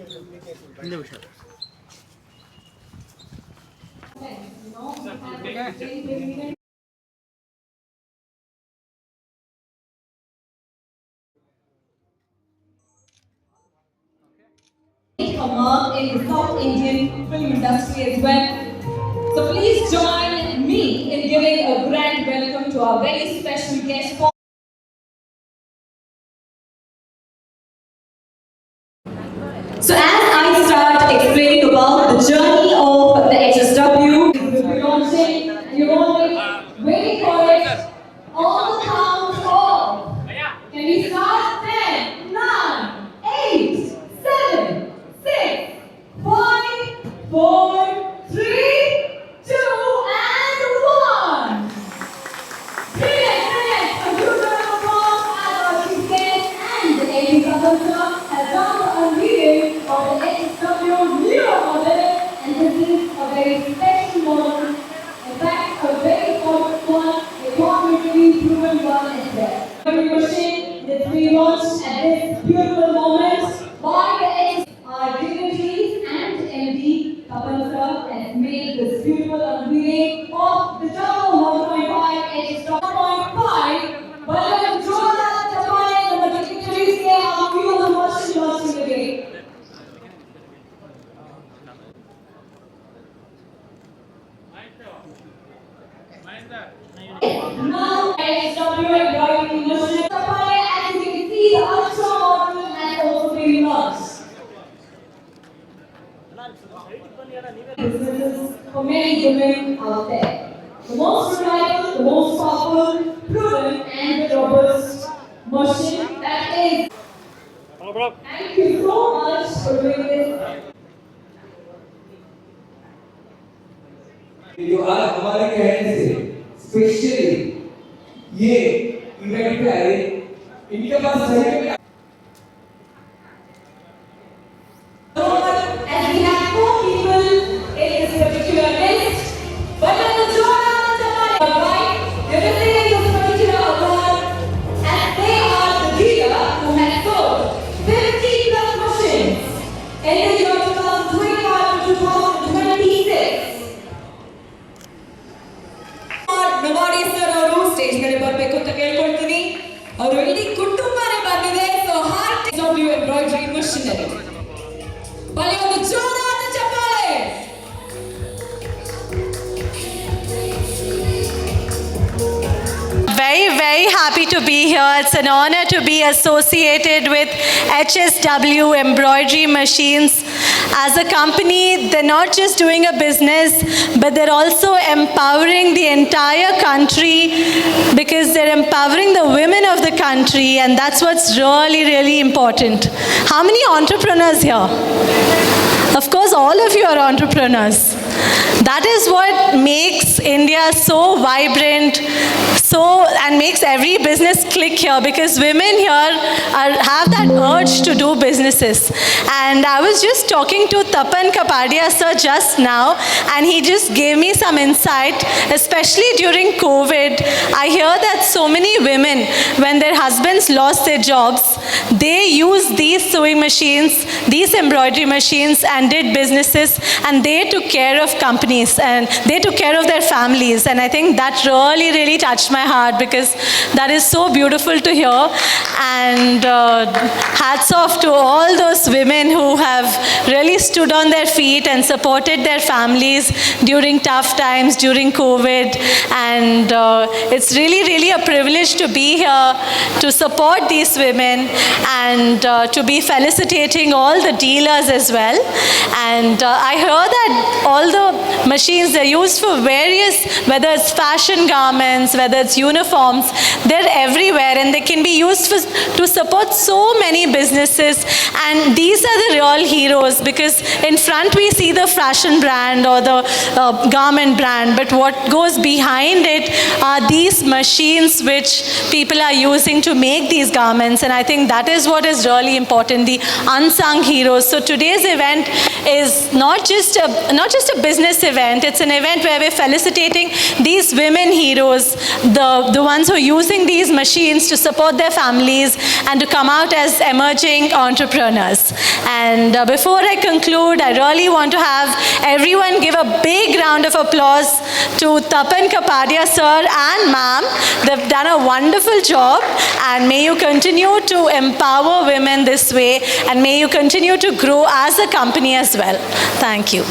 A mark in the South Indian film industry as well. So please join me in giving a grand welcome to our very special guest. So as I start explaining about the journey of the HSW, we'll be launching, and you're all waiting for it. All the count off. Can we start? 10, 9, 8, 7, 6, 5, 4, 3, 2, and 1. Brilliant, brilliant. A huge round of applause as our chief guest and the AV Kavalsa has done the unveiling of the HSW Neo model, and this is a very special model. In fact, a very important one, a cognitively proven one as well. Every machine that's been launched at this beautiful moment by the our dignitaries and MD Kapil sir has made this beautiful unveiling of the Jumbo 1.5 HSW 1.5. But I'm sure that the dignitaries say how we will watch launching again. Now, HSW embroidery machine. As you can see, the Ultra model has also been launched. Businesses for many women out there. The most reliable, the most powerful, proven, and the robust machine that is. Thank you so much for doing this. जो आज हमारे कहने से specially ये event पे आए, इनके पास सही As we have 4 people in this particular list, but when the Jordan right, they're receiving this particular award as they are the dealer who has sold 50 plus machines in the year 2025 to 2026. Nobody sir ಅವರು stage ಮೇಲೆ ಬರಬೇಕು ಅಂತ ಕೇಳ್ಕೊಳ್ತೀನಿ. ಅವರು ಇಡೀ ಕುಟುಂಬನೇ ಬಂದಿದೆ. So heart HSW embroidery machinery. ಬಲಿ ಒಂದು ಜೋರಾದ ಚಪ್ಪಾಳೆ. Very happy to be here. It's an honor to be associated with HSW Embroidery Machines. As a company, they're not just doing a business, but they're also empowering the entire country because they're empowering the women of the country, and that's what's really, really important. How many entrepreneurs here? Of course, all of you are entrepreneurs. That is what makes India so vibrant, and makes every business click here, because women here have that urge to do businesses. And I was just talking to Tapan Kapadia sir just now, and he just gave me some insight, especially during COVID. I hear that so many women, when their husbands lost their jobs, they used these sewing machines, these embroidery machines, and did businesses, and they took care of companies, and they took care of their families. And I think that really, really touched my heart, because that is so beautiful to hear. And hats off to all those women who have really stood on their feet and supported their families during tough times, during COVID. And it's really, really a privilege to be here to support these women, and to be felicitating all the dealers as well. And I heard that all the machines, they're used for various, whether it's fashion garments, whether it's uniforms, they're everywhere, and they can be used to support so many businesses. And these are the real heroes, because in front we see the fashion brand or the garment brand, but what goes behind it are these machines which people are using to make these garments. And I think that is what is really important, the unsung heroes. So today's event is not just a business event, it's an event where we're felicitating these women heroes, the ones who are using these machines to support their families and to come out as emerging entrepreneurs. us. And before I conclude, I really want to have everyone give a big round of applause to Tapan Kapadia sir and ma'am. They've done a wonderful job, and may you continue to empower women this way, and may you continue to grow as a company as well. Thank you.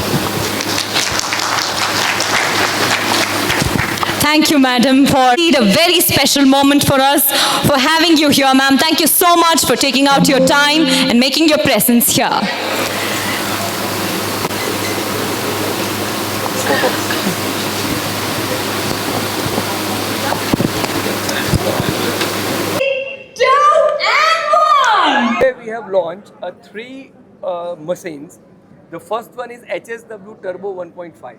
Thank you, madam, for a very special moment for us, for having you here, ma'am. Thank you so much for taking out your time and making your presence here. Today we have launched three machines. The first one is HSW Turbo 1.5.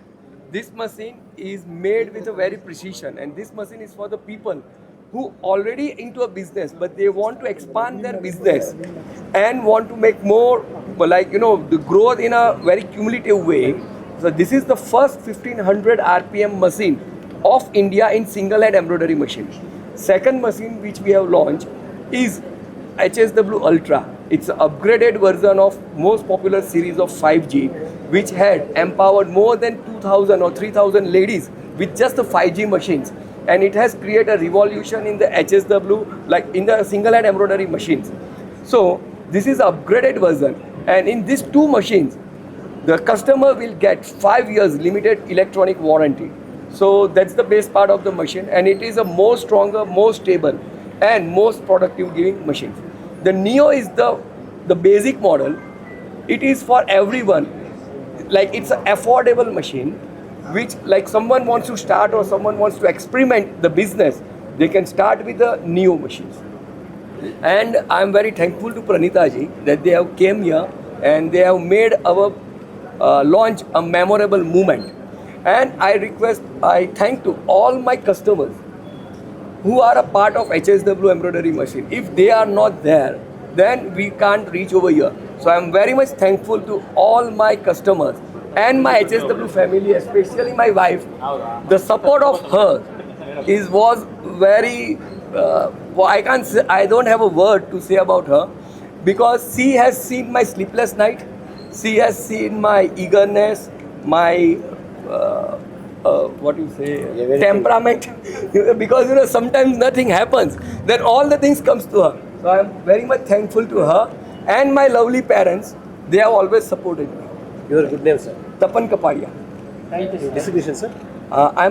This machine is made with a very precision, and this machine is for the people who already into a business but they want to expand their business and want to make more, like, the growth in a very cumulative way. So this is the first 1500 RPM machine of India in single head embroidery machine. Second machine which we have launched is HSW Ultra. It's an upgraded version of most popular series of 5G, which had empowered more than 2,000 or 3,000 ladies with just the 5G machines. And it has created a revolution in the HSW, like in the single hand embroidery machines. So this is upgraded version. And in these two machines, the customer will get 5 years limited electronic warranty. So that's the best part of the machine. And it is a more stronger, more stable and most productive giving machine. The Neo is the basic model. It is for everyone. Like, it's an affordable machine, which, like, someone wants to start or someone wants to experiment the business, they can start with the Neo machines. And I'm very thankful to Pranita ji that they have came here and they have made our launch a memorable moment. And I thank to all my customers who are a part of HSW embroidery machine. If they are not there, then we can't reach over here. So I'm very much thankful to all my customers and my HSW family, especially my wife. The support of her was very, I don't have a word to say about her, because she has seen my sleepless night. She has seen my eagerness, my temperament. Because sometimes nothing happens, then all the things comes to her. So I am very much thankful to her and my lovely parents. They have always supported me. Your good name, sir. Tapan Kapadia. Thank you. Designation, sir. I am